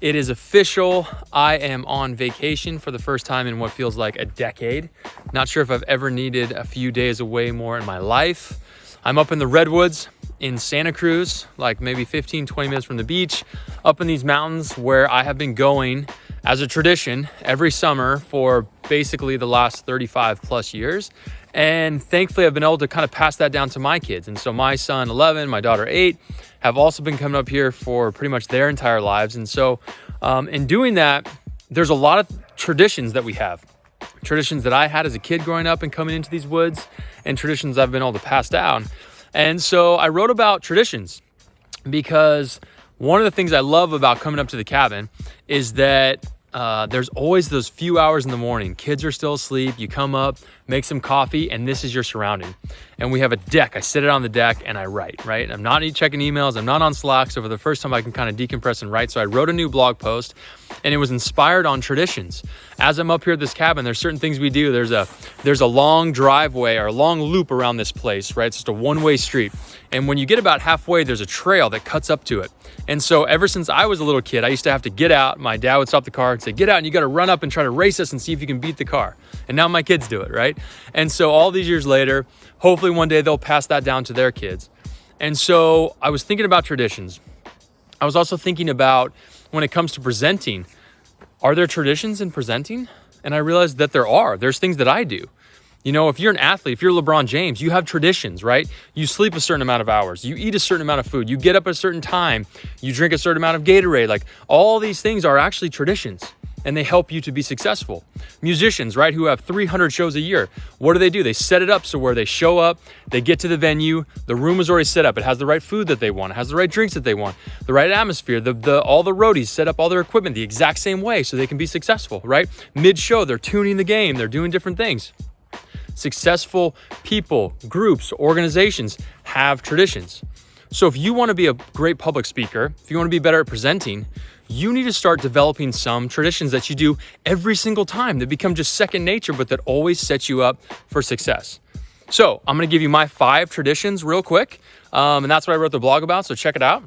It is official. I am on vacation for the first time in what feels like a decade. Not sure if I've ever needed a few days away more in my life. I'm up in the Redwoods in Santa Cruz, like maybe 15, 20 minutes from the beach, up in these mountains where I have been going as a tradition every summer for basically the last 35 plus years. And thankfully, I've been able to kind of pass that down to my kids. And so my son, 11, my daughter, 8, have also been coming up here for pretty much their entire lives. And so in doing that, there's a lot of traditions that we have. Traditions that I had as a kid growing up and coming into these woods, and traditions I've been able to pass down. And so I wrote about traditions because one of the things I love about coming up to the cabin is that there's always those few hours in the morning. Kids are still asleep. You come up, make some coffee, and this is your surrounding. And we have a deck. I sit it on the deck and I write, right? I'm not checking emails. I'm not on Slack. So for the first time, I can kind of decompress and write. So I wrote a new blog post and it was inspired on traditions. As I'm up here at this cabin, there's certain things we do. There's a long driveway or a long loop around this place, right? It's just a one-way street. And when you get about halfway, there's a trail that cuts up to it. And so ever since I was a little kid, I used to have to get out. My dad would stop the car and say, get out, and you got to run up and try to race us and see if you can beat the car. And now my kids do it, right? And so all these years later, hopefully one day they'll pass that down to their kids. And so I was thinking about traditions. I was also thinking about when it comes to presenting, are there traditions in presenting? And I realized that there's things that I do. You know, if you're an athlete, if you're LeBron James, you have traditions, right? You sleep a certain amount of hours, you eat a certain amount of food, you get up at a certain time, you drink a certain amount of Gatorade. Like all these things are actually traditions and they help you to be successful. Musicians, right, who have 300 shows a year, what do? They set it up so where they show up, they get to the venue, the room is already set up, it has the right food that they want, it has the right drinks that they want, the right atmosphere, all the roadies set up all their equipment the exact same way so they can be successful, right? Mid-show, they're tuning the game, they're doing different things. Successful people, groups, organizations have traditions. So if you want to be a great public speaker, if you want to be better at presenting, you need to start developing some traditions that you do every single time that become just second nature, but that always set you up for success. So I'm going to give you my 5 traditions real quick. And that's what I wrote the blog about. So check it out.